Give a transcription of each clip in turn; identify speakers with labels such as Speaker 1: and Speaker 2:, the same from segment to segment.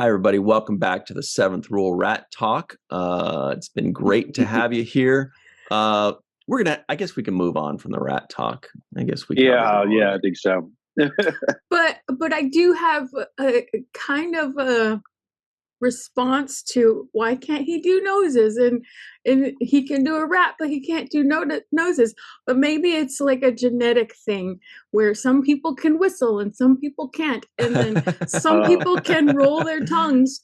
Speaker 1: Hi, everybody. Welcome back to the Seventh Rule Rat Talk. It's been great to have you here. I guess we can move on from the rat talk. I guess we can.
Speaker 2: Yeah, I think so.
Speaker 3: But I do have a kind of a response to why can't he do noses, and he can do a rat but he can't do noses. But maybe it's like a genetic thing where some people can whistle and some people can't, and then some people can roll their tongues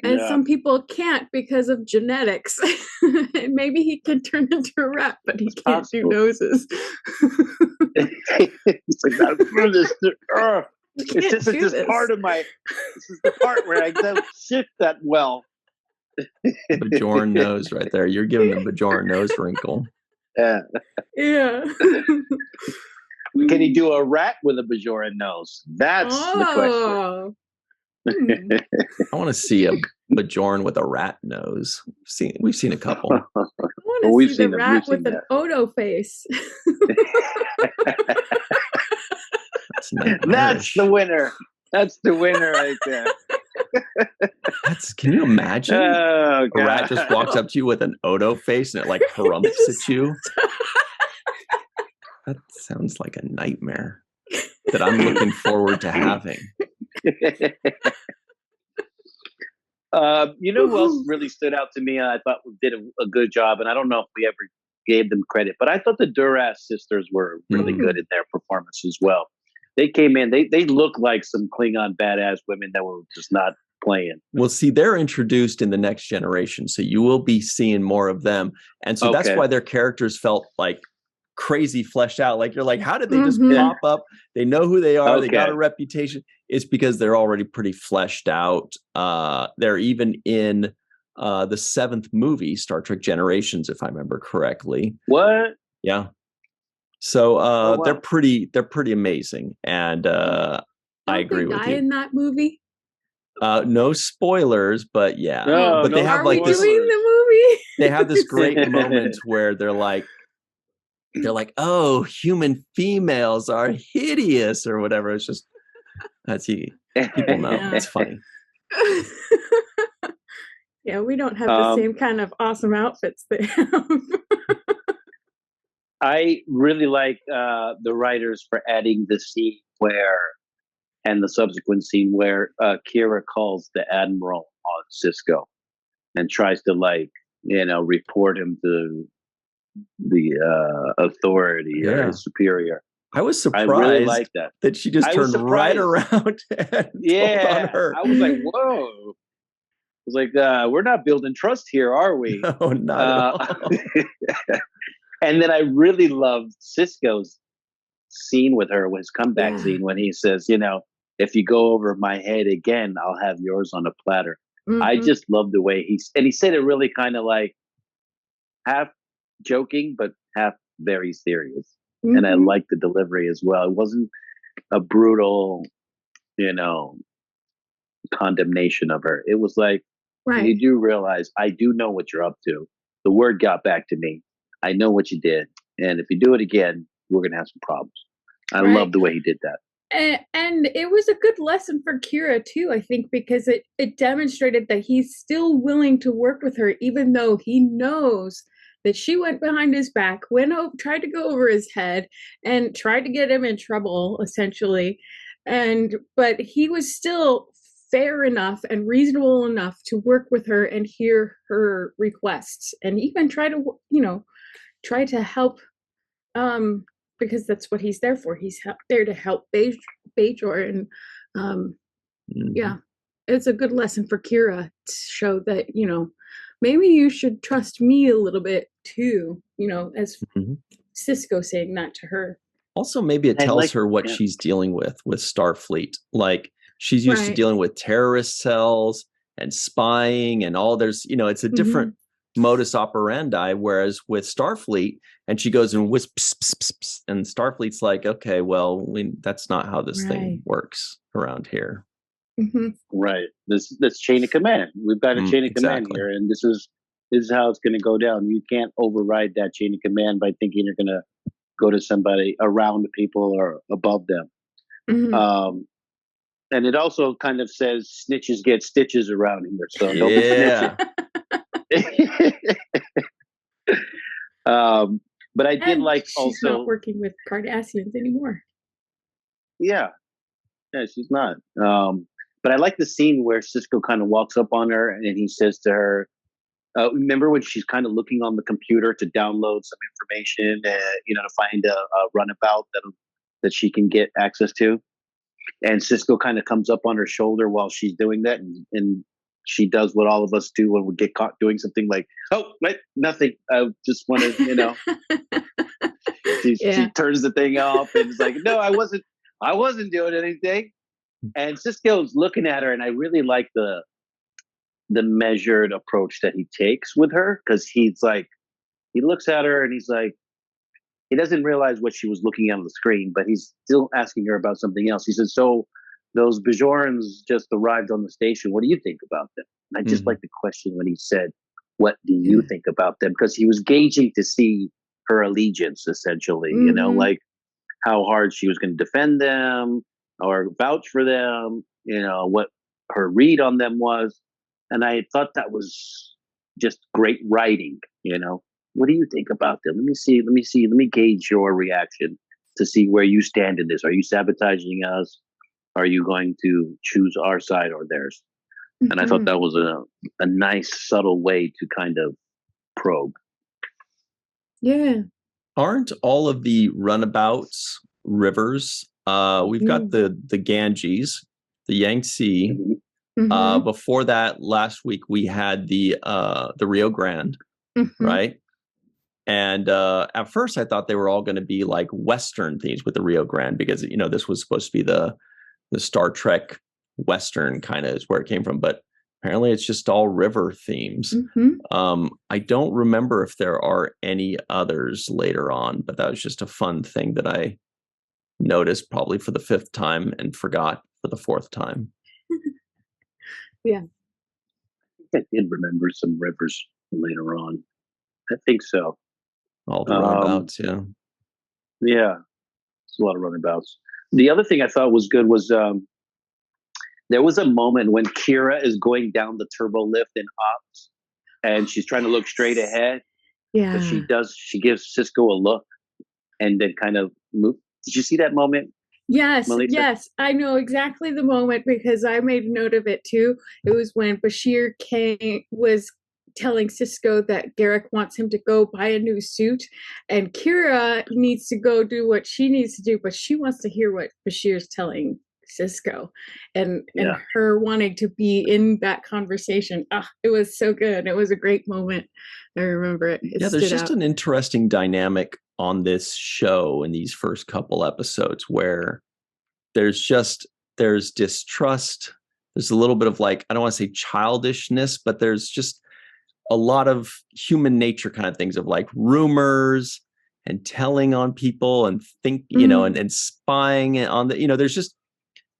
Speaker 3: and some people can't because of genetics. And maybe he can turn into a rat but he can't do noses.
Speaker 2: It's like that. This is part of my. This is the part where I don't shift that well.
Speaker 1: Bajorn nose right there. You're giving the Bajorn nose wrinkle.
Speaker 2: Yeah.
Speaker 3: Yeah.
Speaker 2: Can he do a rat with a Bajorn nose? That's the question.
Speaker 1: I want to see a Bajorn with a rat nose. We've seen a couple.
Speaker 3: I want to see the rat with an Odo face.
Speaker 2: That's the winner. That's the winner right there.
Speaker 1: Can you imagine?
Speaker 2: Oh,
Speaker 1: a rat just walks up to you with an Odo face and it like harumphs at you. That sounds like a nightmare that I'm looking forward to having.
Speaker 2: You know who else really stood out to me? I thought did a good job, and I don't know if we ever gave them credit, but I thought the Duras sisters were really good in their performance as well. They came in, they look like some Klingon badass women that were just not playing.
Speaker 1: Well, see, they're introduced in the next generation, so you will be seeing more of them. And so that's why their characters felt like crazy fleshed out. Like, you're like, how did they just pop up? They know who they are. They got a reputation. It's because they're already pretty fleshed out. They're even in the 7th movie, Star Trek Generations, if I remember correctly.
Speaker 2: What?
Speaker 1: Yeah. So they're pretty amazing, and I agree with you.
Speaker 3: Die in that movie?
Speaker 1: No spoilers, but yeah.
Speaker 2: But
Speaker 1: they have like this.
Speaker 3: Doing the movie?
Speaker 1: They have this great moment where they're like, oh, human females are hideous or whatever. It's just people know.
Speaker 3: Yeah.
Speaker 1: It's funny.
Speaker 3: Yeah, we don't have the same kind of awesome outfits they have.
Speaker 2: I really like the writers for adding the scene and the subsequent scene where Kira calls the Admiral on Sisko and tries to report him to the authority or his superior.
Speaker 1: I was surprised
Speaker 2: I really liked that
Speaker 1: she just turned right around and told on her.
Speaker 2: I was like, whoa. I was like, we're not building trust here, are we?
Speaker 1: No, not at all.
Speaker 2: And then I really loved Sisko's scene with her, his comeback scene, when he says, if you go over my head again, I'll have yours on a platter. Mm-hmm. I just love the way he said it really kind of like half joking, but half very serious. Mm-hmm. And I liked the delivery as well. It wasn't a brutal, condemnation of her. It was like, you do realize I do know what you're up to. The word got back to me. I know what you did. And if you do it again, we're going to have some problems. I love the way he did that.
Speaker 3: And it was a good lesson for Kira, too, I think, because it demonstrated that he's still willing to work with her, even though he knows that she went behind his back, tried to go over his head, and tried to get him in trouble, essentially. But he was still fair enough and reasonable enough to work with her and hear her requests, and even try to help, because that's what he's there for. He's there to help Bajor, and it's a good lesson for Kira to show that, maybe you should trust me a little bit too, as Sisko saying that to her.
Speaker 1: Also, maybe it tells her what she's dealing with Starfleet. Like, she's used to dealing with terrorist cells and spying and all. It's a different modus operandi, whereas with Starfleet, and she goes and whisps, pss, pss, pss, and Starfleet's like, okay, well, that's not how this thing works around here.
Speaker 2: Mm-hmm. Right. This chain of command. We've got a chain of command here, and this is how it's going to go down. You can't override that chain of command by thinking you're going to go to somebody around people or above them. Mm-hmm. And it also kind of says snitches get stitches around here. So don't be snitching. But I did like also.
Speaker 3: She's not working with Cardassians anymore.
Speaker 2: Yeah, she's not. But I like the scene where Sisko kind of walks up on her and he says to her, remember when she's kind of looking on the computer to download some information, to find a runabout that she can get access to? And Sisko kind of comes up on her shoulder while she's doing that, and she does what all of us do when we get caught doing something, like, oh, wait, nothing. I just want to, She turns the thing off and is like, no, I wasn't doing anything. And Sisko's looking at her, and I really like the measured approach that he takes with her, because he's like, he looks at her and he's like, he doesn't realize what she was looking at on the screen, but he's still asking her about something else. He says, so those Bajorans just arrived on the station. What do you think about them? And I just like the question when he said, what do you think about them? Because he was gauging to see her allegiance, essentially, like how hard she was going to defend them or vouch for them, what her read on them was. And I thought that was just great writing, What do you think about them? Let me gauge your reaction to see where you stand in this. Are you sabotaging us? Are you going to choose our side or theirs? And I thought that was a nice, subtle way to kind of probe.
Speaker 3: Yeah.
Speaker 1: Aren't all of the runabouts rivers? We've got the Ganges, the Yangtze. Before that, last week we had the Rio Grande, right? And at first I thought they were all going to be like Western themes with the Rio Grande, because this was supposed to be the Star Trek Western kind of is where it came from, but apparently it's just all river themes. I don't remember if there are any others later on, but that was just a fun thing that I noticed probably for the 5th time and forgot for the 4th time.
Speaker 3: Yeah.
Speaker 2: I did remember some rivers later on. I think so.
Speaker 1: All the runabouts, yeah.
Speaker 2: Yeah. It's a lot of runabouts. The other thing I thought was good was there was a moment when Kira is going down the turbo lift in Ops, and she's trying to look straight ahead.
Speaker 3: Yeah.
Speaker 2: But she gives Sisko a look and then kind of move. Did you see that moment?
Speaker 3: Yes,
Speaker 2: Malissa?
Speaker 3: yes. I know exactly the moment because I made note of it too. It was when Bashir was telling Sisko that Garrick wants him to go buy a new suit, and Kira needs to go do what she needs to do, but she wants to hear what Bashir's telling Sisko, and her wanting to be in that conversation. It was so good. It was a great moment. I remember it.
Speaker 1: There's just an interesting dynamic on this show in these first couple episodes where there's distrust. There's a little bit of, like, I don't want to say childishness, but there's just a lot of human nature kind of things of like rumors and telling on people and and spying on the,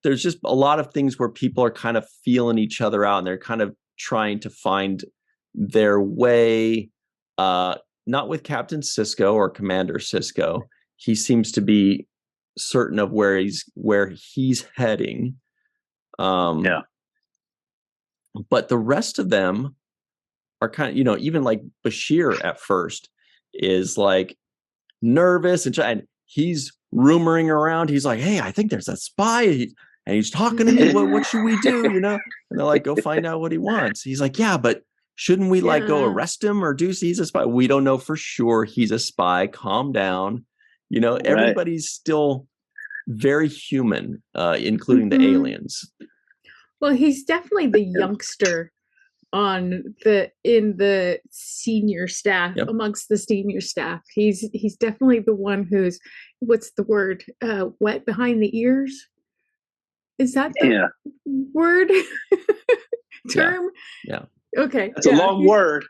Speaker 1: there's just a lot of things where people are kind of feeling each other out and they're kind of trying to find their way. Not with Captain Sisko or Commander Sisko. He seems to be certain of where he's heading. But the rest of them are kind of, even like Bashir at first is like nervous and he's rumoring around. He's like, hey, I think there's a spy. And he's talking to me. What should we do? And they're like, go find out what he wants. He's like, yeah, but shouldn't we go arrest him or do he's a spy? We don't know for sure he's a spy. Calm down. Everybody's still very human, including the aliens.
Speaker 3: Well, he's definitely the youngster in the senior staff, amongst the senior staff. He's definitely the one who's, what's the word? Wet behind the ears? Is that the word? Term?
Speaker 1: Yeah.
Speaker 3: Okay.
Speaker 2: It's a long word.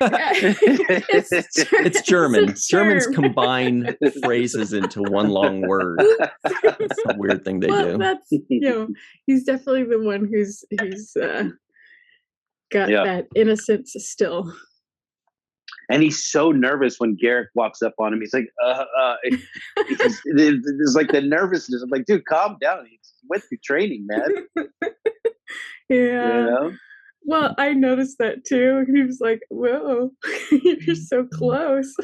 Speaker 1: It's German. Germans combine phrases into one long word. It's a weird thing they do.
Speaker 3: That's, he's definitely the one who's got that innocence still.
Speaker 2: And he's so nervous when Garrick walks up on him. He's like, it's like the nervousness. I'm like, dude, calm down. went through training, man.
Speaker 3: Yeah.
Speaker 2: You know?
Speaker 3: Well, I noticed that too. He was like, "Whoa, you're so close."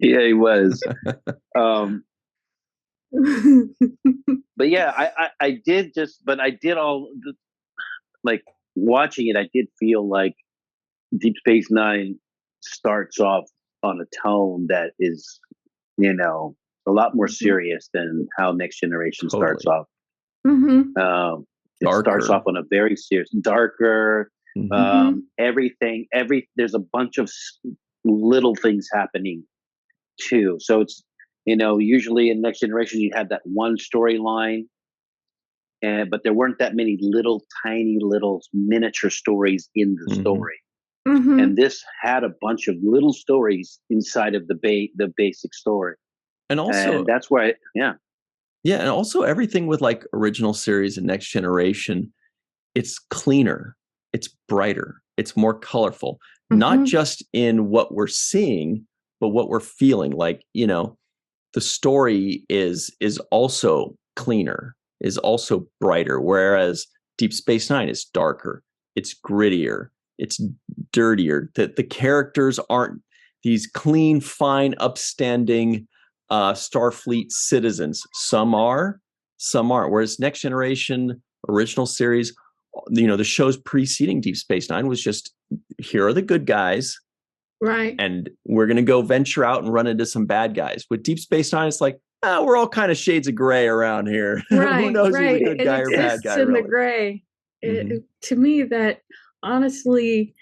Speaker 2: Yeah, he was. But yeah, I did all like watching it. I did feel like Deep Space Nine starts off on a tone that is, a lot more serious than how Next Generation starts off.
Speaker 3: Mm-hmm.
Speaker 2: It starts off on a very serious, darker. Everything. There's a bunch of little things happening too. So it's usually in Next Generation you had that one storyline, but there weren't that many tiny little miniature stories in the story. And this had a bunch of little stories inside of the basic story. And that's why, yeah,
Speaker 1: and also everything with like original series and Next Generation, it's cleaner, it's brighter, it's more colorful, not just in what we're seeing, but what we're feeling. Like, the story is also cleaner, is also brighter, whereas Deep Space Nine is darker, it's grittier, it's dirtier. The characters aren't these clean, fine, upstanding Starfleet citizens. Some are, some aren't. Whereas Next Generation, original series, the shows preceding Deep Space Nine was just, here are the good guys.
Speaker 3: Right.
Speaker 1: And we're going to go venture out and run into some bad guys. With Deep Space Nine, it's like, we're all kind of shades of gray around here.
Speaker 3: Right,
Speaker 1: Who knows who's a good guy or bad guy?
Speaker 3: In the gray. To me, that honestly,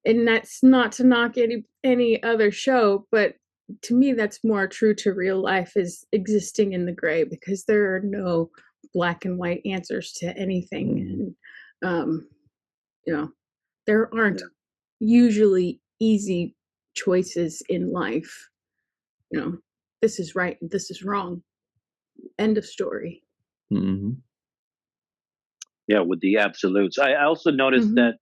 Speaker 3: and that's not to knock any other show, but to me, that's more true to real life, is existing in the gray, because there are no black and white answers to anything. And, there aren't usually easy choices in life. This is right, this is wrong. End of story.
Speaker 2: Yeah, with the absolutes. I also noticed that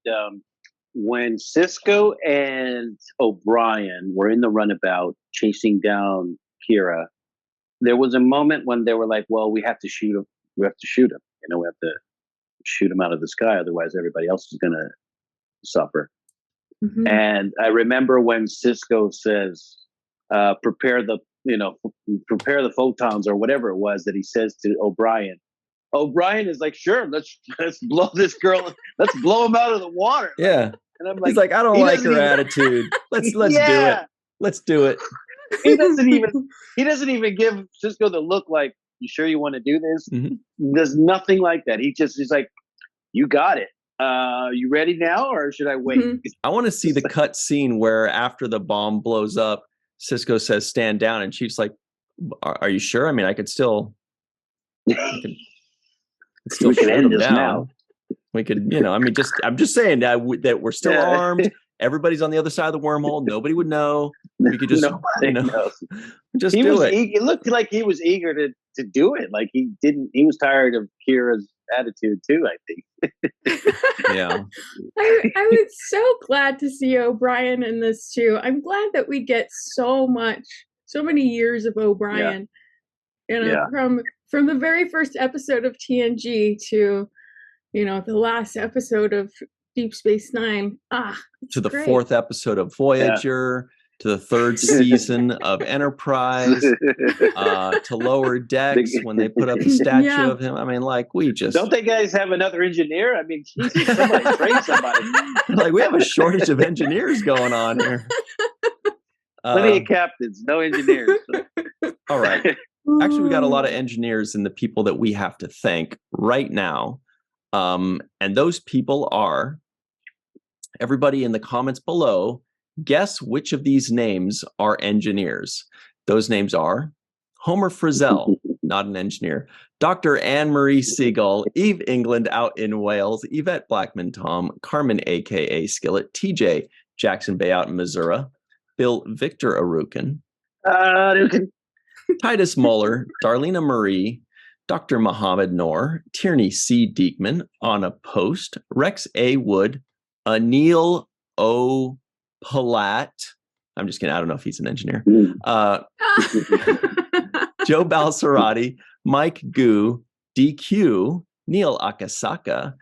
Speaker 2: when Sisko and O'Brien were in the runabout chasing down Kira, there was a moment when they were like, well, we have to shoot him. We have to shoot him. We have to shoot him out of the sky. Otherwise, everybody else is going to suffer. And I remember when Sisko says, prepare the photons, or whatever it was that he says to O'Brien. O'Brien is like, sure, let's blow this girl. Let's blow him out of the water.
Speaker 1: Yeah.
Speaker 2: And I'm like,
Speaker 1: he's like, I don't like her attitude. Let's do it. Let's do it.
Speaker 2: He doesn't even give Sisko the look like, you sure you want to do this? There's nothing like that. He's like, you got it. You ready now, or should I wait?
Speaker 1: I want to see the cut scene where after the bomb blows up, Sisko says, stand down. And she's like, are you sure? I mean, I could still shoot him down. Now. We could, I'm just saying that we're still armed. Everybody's on the other side of the wormhole. Nobody would know. We could just, just do it.
Speaker 2: It looked like he was eager to do it. Like he was tired of Kira's attitude too, I think.
Speaker 1: Yeah.
Speaker 3: I was so glad to see O'Brien in this too. I'm glad that we get so many years of O'Brien. From the very first episode of TNG to, the last episode of Deep Space Nine.
Speaker 1: To the fourth episode of Voyager, to the third season of Enterprise, to Lower Decks when they put up the statue of him. I mean, like, we just...
Speaker 2: Don't they guys have another engineer? I mean, Jesus, somebody train somebody.
Speaker 1: Like, we have a shortage of engineers going on here.
Speaker 2: Plenty of captains, no engineers.
Speaker 1: All right. Actually, we got a lot of engineers and the people that we have to thank right now. And those people are everybody in the comments below. Guess which of these names are engineers. Those names are Homer Frizzell, not an engineer, Dr. Marie Segal, Eve England out in Wales, Yvette Blackmon-Tom, Carmen aka Skillet, TJ Jackson-Bey out in Missouri, Bill Victor Arucan, Titus Mohler, Darlena Marie, Dr. Muhammad Noor, Tierney C. Diekman, Anna Post, Rex A. Wood, Anil O. Palat. I'm just kidding. I don't know if he's an engineer. Joe Balsarati, Mike Gu, DQ, Neil Akasaka,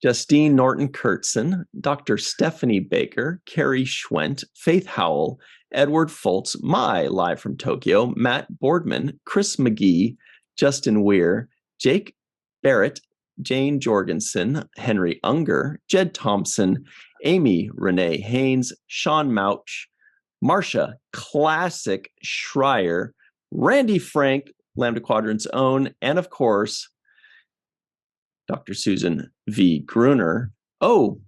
Speaker 1: Justine Norton-Kurtzen, Dr. Stephanie Baker, Carrie Schwent, Faith Howell, Edward Foltz, live from Tokyo, Matt Boardman, Chris McGee, Justin Weir, Jake Barrett, Jane Jorgensen, Henry Unger, Jed Thompson, Amy Renee Haynes, Sean Mouch, Marcia Classic Schreier, Randy Frank, Lambda Quadrant's own, and of course, Dr. Susan V. Gruner. Oh,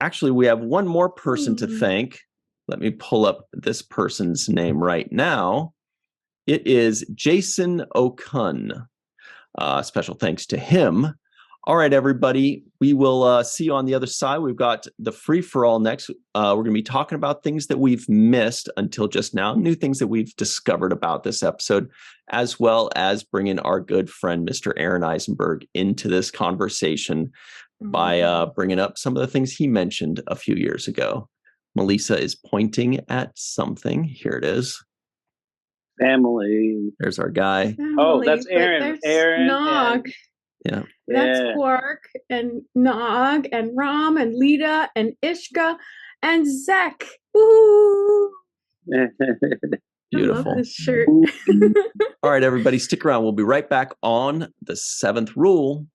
Speaker 1: actually, we have one more person to thank. Let me pull up this person's name right now. It is Jason Okun. Special thanks to him. All right, everybody, we will see you on the other side. We've got the free-for-all next. We're going to be talking about things that we've missed until just now, new things that we've discovered about this episode, as well as bringing our good friend, Mr. Aaron Eisenberg, into this conversation by bringing up some of the things he mentioned a few years ago. Melissa is pointing at something. Here it is.
Speaker 2: Family.
Speaker 1: There's our guy.
Speaker 3: Family,
Speaker 2: oh, that's Aaron. Aaron.
Speaker 3: Nog.
Speaker 1: Yeah.
Speaker 3: That's Quark and Nog and Ram and Lita and Ishka and Zek. Woo!
Speaker 1: Beautiful.
Speaker 3: I love this shirt.
Speaker 1: All right, everybody, stick around. We'll be right back on The Seventh Rule.